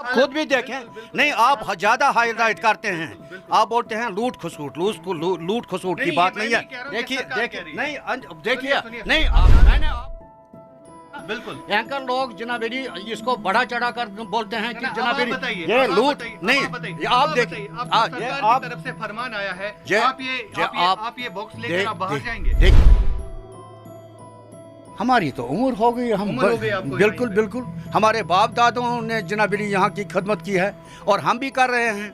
खुद भी देखें। नहीं, आप ज़्यादा हाईलाइट करते हैं, आप बोलते हैं लूट खसूट, लूट खसूट की बात नहीं है। देखिए नहीं, देखिए नहीं, मैंने बिल्कुल एंकर लोग जनाबेरी इसको बड़ा चढ़ा कर बोलते हैं कि आप जनाबेरी बताइए, ये आप लूट बताइए, नहीं। बताइए, आप आप देखिए, बताइए, हाँ, आपको ये सरकार आप की तरफ से फरमान आया है, ये आप ये बॉक्स लेकर आप बाहर जाएंगे। हमारी तो उम्र हो गई, हम उम्र हो गई आपको बिल्कुल यहीं पे। बिल्कुल हमारे बाप दादों ने जनाबेरी यहाँ की खदमत की है और हम भी कर रहे हैं।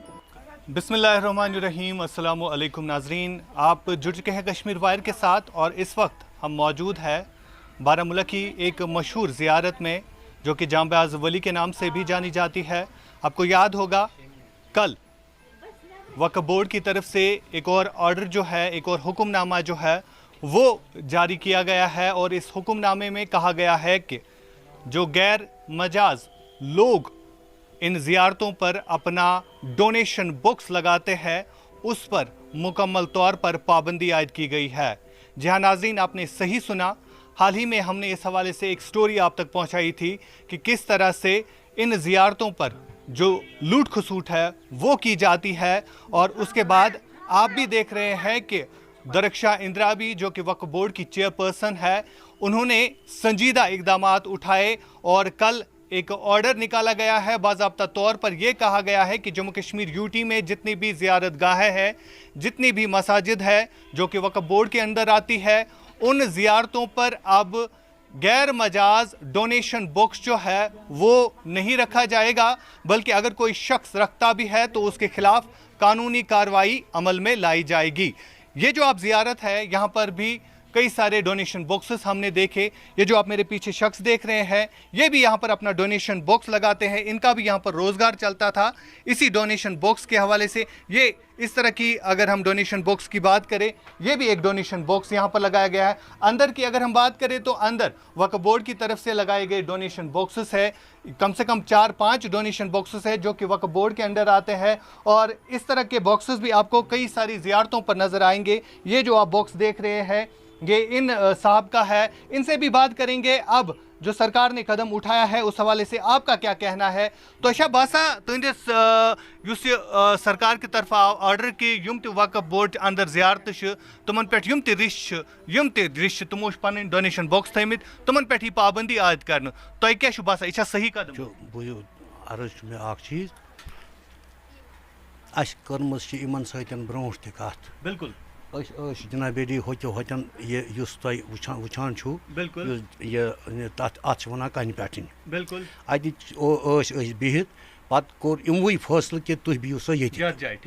बिस्मिल्लाहिर्रहमानिर्रहीम, अस्सलामु अलैकुम नाजरीन, आप जुड़ चुके हैं कश्मीर वायर के साथ और इस वक्त हम मौजूद है बारामूला की एक मशहूर ज़ियारत में जो कि जांबाज वली के नाम से भी जानी जाती है। आपको याद होगा कल वक्फ बोर्ड की तरफ से एक और ऑर्डर जो है, एक और हुक्मनामा जो है वो जारी किया गया है और इस हुक्मनामे में कहा गया है कि जो गैर मजाज लोग इन ज़ियारतों पर अपना डोनेशन बॉक्स लगाते हैं उस पर मुकम्मल तौर पर पाबंदी आयद की गई है। जी हाँ नाज़रीन, आपने सही सुना। हाल ही में हमने इस हवाले से एक स्टोरी आप तक पहुंचाई थी कि किस तरह से इन ज़ियारतों पर जो लूट खसूट है वो की जाती है और उसके बाद आप भी देख रहे हैं कि दरख्शा इंद्राबी जो कि वक्फ बोर्ड की चेयरपर्सन है, उन्होंने संजीदा इकदामात उठाए और कल एक ऑर्डर निकाला गया है। बाज़ाब्ता तौर पर यह कहा गया है कि जम्मू कश्मीर यूटी में जितनी भी ज़ियारत गाहें हैं, जितनी भी मसाजिद है जो कि वक्फ बोर्ड के अंदर आती है, उन ज़ियारतों पर अब गैर मजाज डोनेशन बॉक्स जो है वो नहीं रखा जाएगा, बल्कि अगर कोई शख्स रखता भी है तो उसके खिलाफ कानूनी कार्रवाई अमल में लाई जाएगी। ये जो आप ज़ियारत है यहाँ पर भी कई सारे डोनेशन बॉक्सेस हमने देखे। ये जो आप मेरे पीछे शख्स देख रहे हैं ये भी यहाँ पर अपना डोनेशन बॉक्स लगाते हैं, इनका भी यहाँ पर रोज़गार चलता था इसी डोनेशन बॉक्स के हवाले से। ये इस तरह की अगर हम डोनेशन बॉक्स की बात करें, ये भी एक डोनेशन बॉक्स यहाँ पर लगाया गया है। अंदर की अगर हम बात करें तो अंदर वक्फ बोर्ड की तरफ से लगाए गए डोनेशन बॉक्सेस है, कम से कम 4-5 डोनेशन बॉक्सेस है जो कि वक्फ बोर्ड के अंदर आते हैं और इस तरह के बॉक्सेस भी आपको कई सारी ज़ियारतों पर नज़र आएंगे। ये जो आप बॉक्स देख रहे हैं ये इन साहब का है, इनसे भी बात करेंगे अब जो सरकार ने कदम उठाया है उस हवाले से आपका क्या कहना है। तो अच्छा बासा तुंदिस युस सरकार की तरफ ऑर्डर कि युम ते वक्फ बोर्ड अंदर ज़ियारत तुमन पे युम ते रिश तुमो पन डोनेशन बॉक्स थमित तुमन पे ही पाबंदी आयद कर तो क्या बासा यह सही कदम? अर्ज मे अख चीज अस कर्मस इमन सतन ब्रोह त कत बिल्कुल जनाबेरी होतन वुचान बिल्कुल अत वन कन पे बिल्कुल अत बिहित पत कोर इमवे फैसले कि तुम बिहू सा ये जाए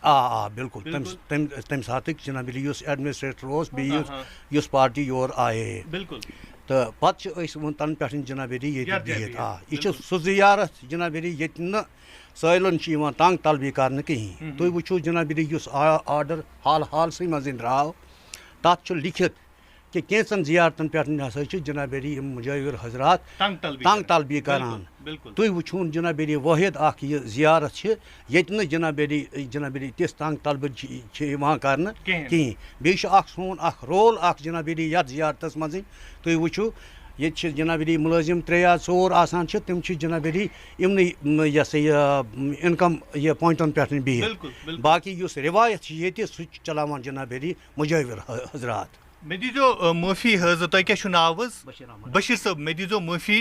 आ बिल्कुल तम सात जनाबेरी एडमिनिस्ट्रेटर बी पार्टी योर आए बिल्कुल तो पे तन पे जनाबेरी ये बिहित यह सह ज़ियारत जनाबेरी ये सैलन तंग तलबी कर कहीं तुम वो जनाबेरी आर्डर हाल से मज द्राव तथ लिखित कि कैंसन ज़ियारतन पे हसा जनाबेरी मुजाविर हजरात तंग तलबी करान। तुम वो जनाबेरी वाहिद ज़ियारत ये जनाबेरी तिस तंग तलबी कर कहीं बे सोन रोल जनाबेरी ये ज़ियारत मज तुम वो ये जनाबेरी मुलाजिम 3-4 आसान तम जनाबेरी इमन इनकम ये पॉइंटन पे बिहित बाकी रिवायत ये सह चलावान जनाबेरी मुजाविर हजरात। मे दीजो माफी हज तुह क्या नाव बशीर साहब, मे दीजो माफी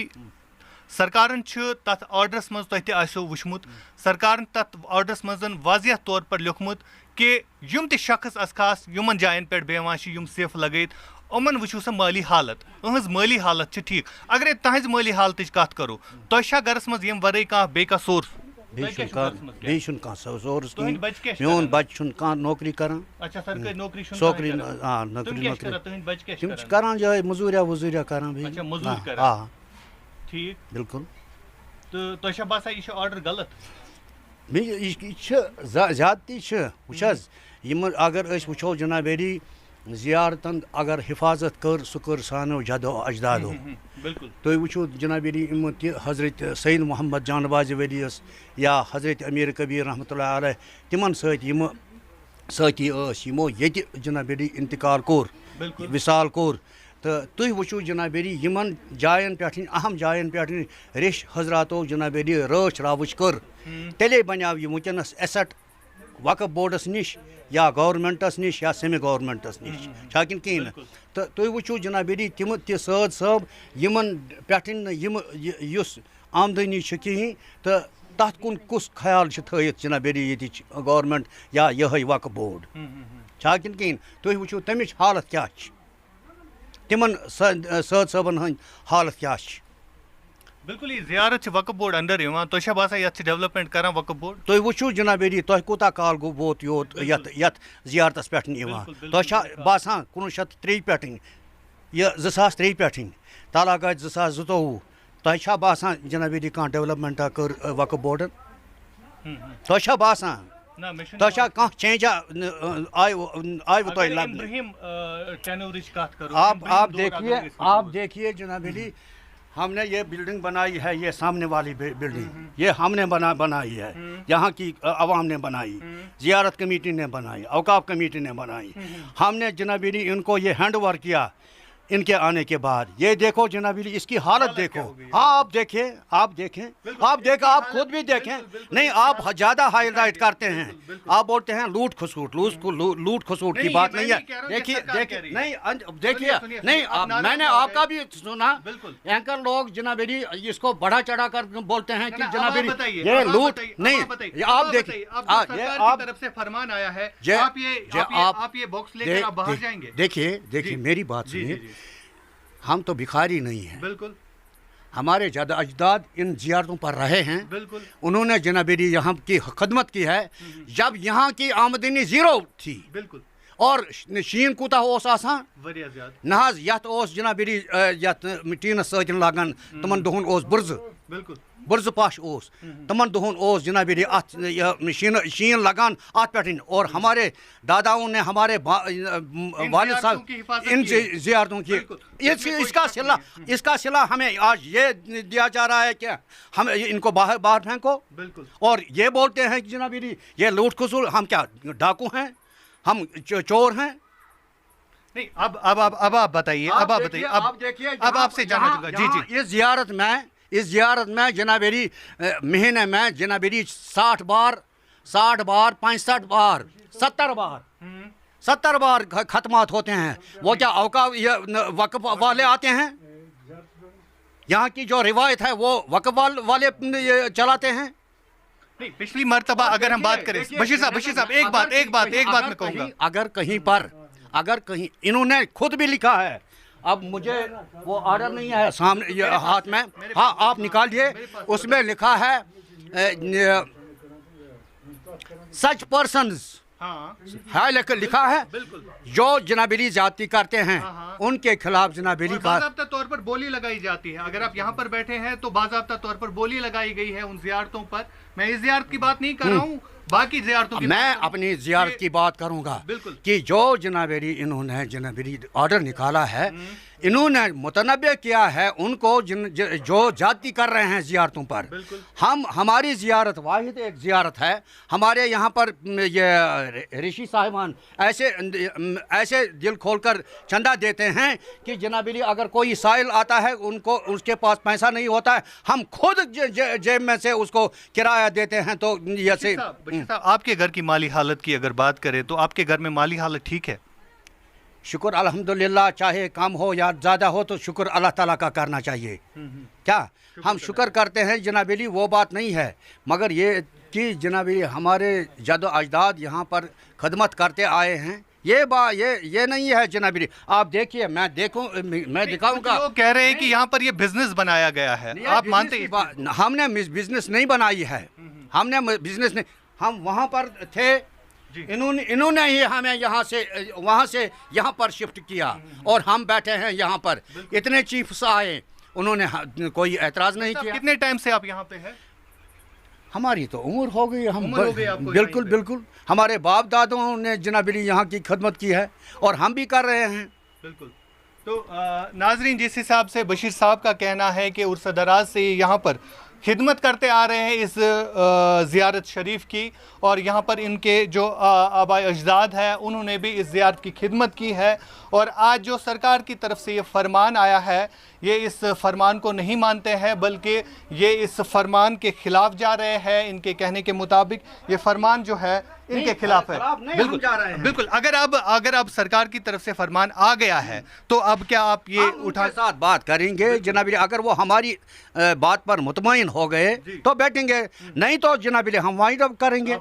सरकारन तथ ऑर्डरस मज तुह वुचमुत सरकारन तथ ऑर्डरस मज वाजिया तौर पर लिखमुत कि युम ते शख्स अस खास युमन जायन पे बेवान युम सिफ लगत उमन वुचू सा माली हालत, अहज माली हालत ठीक। अगर तहज माली हालत कत करो तुह गरस मज यम वरे बे सोर्स सोर्स मोन बच्चे नौकरी कर जाए मजूरिया वजूरिया कर बिल्कुल। तो तुह बासा यह ऑर्डर गलत ज्यादती वह अगर वो जनाबेरी ज़ियारतन अगर हिफाजत कर सह कर सानो जदो अजदादो तुम वो जनाबेरी हजरत सैयद मोहम्मद जानबाज वलीस या हजरत अमीर कबीर रहमतुल्लाह अलैह तिमन सती यमो ये जनाबेरी इंतकाल कोर विसाल कोर تو تھی وچو جنابری یمن جائن پہ اہم جائن پہ ریش حضراتو جنابری رچ راوچ کر تیلے بنیو یہ ونکس ایسٹ وقف بورڈس نش یا گورمنٹس نش یا سیمی گورمنٹس نش چھاکن کہین تو تھی وچو جنابری تم تہ سید صٲب یمن پہ یس آمدنی کہین تو تات کن کس خیال تھیت جنابری یہ گورمنٹ یا یہ وقف بورڈ چھاکن کہین تھی وچو تمچ حالت کیا تمن سید صٲبن ہند حالت کیا بالکل یہ زیارت وقف بورڈ انڈر تہ باسان یہ ڈیولپمنٹ کران وقف بورڈ تھی وچو جنابری تہ کوتا کال گو ووت یوت یت زیارتس پہ تہ باسان 1903 پہ یہ 2003 پہ تالا گاہ 2022 تہ باسان جنابری کھانا ڈیولپمنٹا کر وقف بورڈن تہ باسان تہ کھانا چینجا آئی تہ لبنہ آپ دیکھیے جنابری ہم نے یہ بلڈنگ بنائی ہے یہ سامنے والی بلڈنگ یہ ہم نے بنائی ہے یہاں کی عوام نے بنائی زیارت کمیٹی نے بنائی اوقاف کمیٹی نے بنائی ہم نے جنابری ان کو یہ ہینڈ اوور کیا ان کے آنے کے بعد یہ دیکھو جنابری اس کی حالت دیکھو ہاں آپ دیکھیں آپ خود بھی دیکھیں نہیں آپ زیادہ ہائی لائٹ کرتے ہیں آپ بولتے ہیں لوٹ کھسوٹ کی بات نہیں ہے دیکھیے نہیں میں نے آپ کا بھی سنا اینکر لوگ جنابری اس کو بڑھا چڑھا کر بولتے ہیں کہ جنابری یہ لوٹ نہیں آپ دیکھیے آپ طرف سے فرمان آیا ہے آپ یہ باکس لے کر باہر جائیں گے دیکھیے میری بات سنیے ہم تو بھکاری نہیں ہیں بالکل ہمارے جد اجداد ان زیارتوں پر رہے ہیں بالکل انہوں نے جنابری یہاں کی خدمت کی ہے جب یہاں کی آمدنی زیرو تھی بالکل اور شین کوتا اوس آسان واریاہ زیادہ نہ حظ یت اوس جنابری یت ٹینس سۭتۍ لگان تمن دہن اوس برزٕ بالکل برزٕ پش اوس تمن دہن اوس جنابری ات شین لگان ات پہ اور ہمارے داداؤں نے ہمارے والد صاحب ان زیارتوں کی اس کا صلہ ہمیں آج یہ دیا جا رہا ہے کہ ہم ان کو باہر پھینکو بالکل اور یہ بولتے ہیں کہ جنابری یہ لوٹ کھسوٹ ہم کیا ڈاکو ہیں ہم چور ہیں نہیں اب آپ بتائیے اب دیکھیے اب آپ سے جاننا چاہوں گا جی اس زیارت میں جنابری مہینے میں جنابری 60 بار 65 بار 70 بار ختمات ہوتے ہیں وہ کیا اوقاف وقف والے آتے ہیں یہاں کی جو روایت ہے وہ وقف والے چلاتے ہیں نہیں پچھلی مرتبہ اگر ہم بات کریں بشیر صاحب ایک بات میں کہوں گا اگر کہیں انہوں نے خود بھی لکھا ہے اب مجھے وہ آرڈر نہیں ہے سامنے ہاتھ میں ہاں آپ نکالیے اس میں لکھا ہے سچ پرسنز لکھا ہے جو جنابری زیادتی کرتے ہیں ان کے خلاف جنابری کا باضابطہ طور پر بولی لگائی جاتی ہے اگر آپ یہاں پر بیٹھے ہیں تو باضابطہ طور پر بولی لگائی گئی ہے ان زیارتوں پر میں اس زیارت کی بات نہیں کر رہا ہوں باقی زیارتوں کی میں اپنی زیارت کی بات کروں گا کہ جو جنابری انہوں نے جنابری آرڈر نکالا ہے انہوں نے متنبع کیا ہے ان کو جو زیادتی کر رہے ہیں زیارتوں پر ہماری زیارت واحد ایک زیارت ہے ہمارے یہاں پر یہ رشی صاحبان ایسے دل کھول کر چندہ دیتے ہیں کہ جنابری اگر کوئی سائل آتا ہے ان کو اس کے پاس پیسہ نہیں ہوتا ہے ہم خود جیب میں سے اس کو کرایہ دیتے ہیں تو یہ آپ کے گھر کی مالی حالت کی اگر بات کریں تو آپ کے گھر میں مالی حالت ٹھیک ہے شکر الحمدللہ چاہے کم ہو یا زیادہ ہو تو شکر اللہ تعالیٰ کا کرنا چاہیے کیا ہم شکر کرتے ہیں جنابری وہ بات نہیں ہے مگر یہ کہ جنابری ہمارے جد و اجداد یہاں پر خدمت کرتے آئے ہیں یہ نہیں ہے جنابری آپ دیکھیے میں دکھاؤں گا لوگ کہہ رہے ہیں کہ یہاں پر یہ بزنس بنایا گیا ہے آپ مانتے ہیں ہم نے بزنس نہیں بنائی ہے ہم وہاں پر تھے انہوں نے ہی ہمیں وہاں سے یہاں پر شفٹ کیا اور ہم بیٹھے ہیں یہاں پر اتنے چیفس آئے انہوں نے کوئی اعتراض نہیں کیا کتنے ٹائم سے آپ یہاں پہ ہیں ہماری تو عمر ہو گئی بالکل ہمارے باپ دادوں نے جنابری یہاں کی خدمت کی ہے اور ہم بھی کر رہے ہیں بالکل تو ناظرین جس حساب سے بشیر صاحب کا کہنا ہے کہ عرصہ دراز سے یہاں پر खिदमत करते आ रहे हैं इस ज़ियारत शरीफ की, और यहाँ पर इनके जो आबाए अजदाद हैं उन्होंने भी इस ज़ियारत की खिदमत की है। और आज जो सरकार की तरफ से ये फरमान आया है, ये इस फरमान को नहीं मानते हैं, बल्कि ये इस फरमान के खिलाफ जा रहे हैं। इनके कहने के मुताबिक ये फरमान जो है इनके खिलाफ है। बिल्कुल बिल्कुल, अगर अब सरकार की तरफ से फरमान आ गया है तो अब क्या आप ये उठा साथ बात करेंगे जनाब, अगर वो हमारी बात पर मुतमईन हो गए तो बैठेंगे, नहीं तो जनाब हम वाइंड अप करेंगे।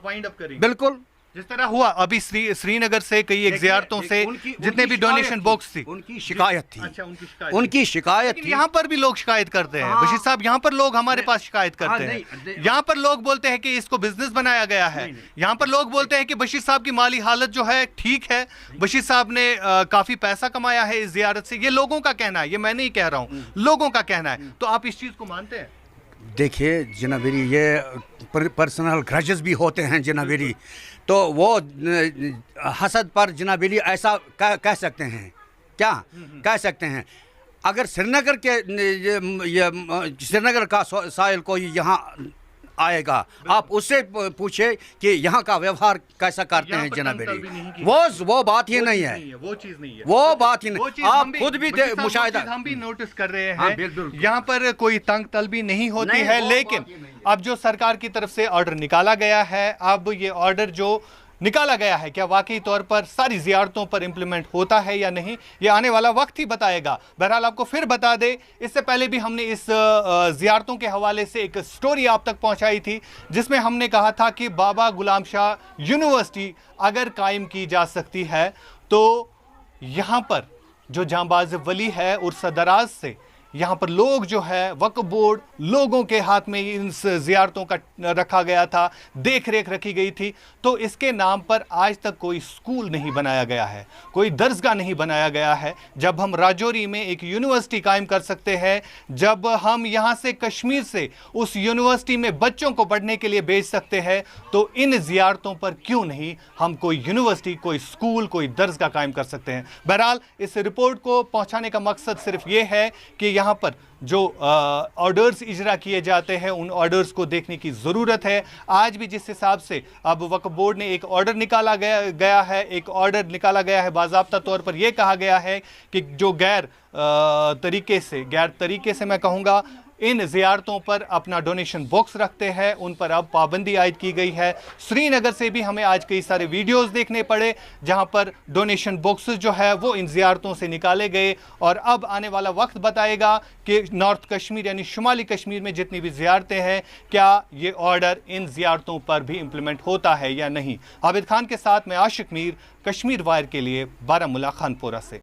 बिल्कुल, जिस तरह हुआ अभी श्रीनगर से कई एक ज़ियारतों से जितने भी डोनेशन बॉक्स थी, उनकी शिकायत थी। अच्छा, उनकी शिकायत थी। यहाँ पर भी लोग शिकायत करते हैं बशीर साहब, यहाँ पर लोग हमारे पास शिकायत करते हैं। यहाँ पर लोग बोलते हैं कि इसको बिजनेस बनाया गया है। यहाँ पर लोग बोलते हैं कि बशीर साहब की माली हालत जो है ठीक है, बशीर साहब ने काफी पैसा कमाया है इस ज़ियारत से। ये लोगों का कहना है, ये मैं नहीं कह रहा हूँ, लोगों का कहना है। तो आप इस चीज को मानते हैं? देखिए जनाबेरी, ये पर्सनल ग्रजेस भी होते हैं जनाबेरी, तो वो हसद पर जनाबेरी ऐसा कह सकते हैं, क्या कह सकते हैं। अगर श्रीनगर का साहिल कोई यहाँ आएगा, आप उससे पूछे कि यहाँ का व्यवहार कैसा करते हैं जनाबेरी, वो बात ही नहीं है, वो चीज नहीं है, वो बात ही नहीं। आप खुद भी मुशाहिदा, हम भी नोटिस कर रहे हैं, यहाँ पर कोई तंग तलबी नहीं होती है। लेकिन अब जो सरकार की तरफ से ऑर्डर निकाला गया है, अब ये ऑर्डर जो निकाला गया है क्या वाकई तौर पर सारी ज़ियारतों पर इम्प्लीमेंट होता है या नहीं, ये आने वाला वक्त ही बताएगा। बहरहाल आपको फिर बता दें, इससे पहले भी हमने इस ज़ियारतों के हवाले से एक स्टोरी आप तक पहुंचाई थी, जिसमें हमने कहा था कि बाबा गुलाम शाह यूनिवर्सिटी अगर कायम की जा सकती है तो यहाँ पर जो जांबाज वली है उर्स दराज से यहाँ पर लोग जो है वक्फ बोर्ड लोगों के हाथ में इन ज़ियारतों का रखा गया था, देख रेख रखी गई थी। तो इसके नाम पर आज तक कोई स्कूल नहीं बनाया गया है, कोई दरसगाह नहीं बनाया गया है। जब हम राजौरी में एक यूनिवर्सिटी कायम कर सकते हैं, जब हम यहाँ से कश्मीर से उस यूनिवर्सिटी में बच्चों को पढ़ने के लिए भेज सकते हैं, तो इन ज़ियारतों पर क्यों नहीं हम कोई यूनिवर्सिटी, कोई स्कूल, कोई दरसगाह कायम कर सकते हैं। बहरहाल इस रिपोर्ट को पहुँचाने का मकसद सिर्फ ये है कि यहाँ पर जो ऑर्डर्स इजरा किए जाते हैं उन ऑर्डर्स को देखने की ज़रूरत है। आज भी जिस हिसाब से अब वक्फ बोर्ड ने एक ऑर्डर निकाला गया है, एक ऑर्डर निकाला गया है, बाज़ाब्ता तौर पर यह कहा गया है कि जो गैर तरीके से मैं कहूँगा इन ज़ियारतों पर अपना डोनेशन बॉक्स रखते हैं, उन पर अब पाबंदी आयद की गई है। श्रीनगर से भी हमें आज कई सारे वीडियोस देखने पड़े जहां पर डोनेशन बॉक्सेस जो है वो इन ज़ियारतों से निकाले गए। और अब आने वाला वक्त बताएगा कि नॉर्थ कश्मीर यानी शुमाली कश्मीर में जितनी भी ज़ियारतें हैं, क्या ये ऑर्डर इन ज़ियारतों पर भी इम्प्लीमेंट होता है या नहीं। आबिद खान के साथ मैं आशिक मीर, कश्मीर वायर के लिए बारामूला खानपुरा से।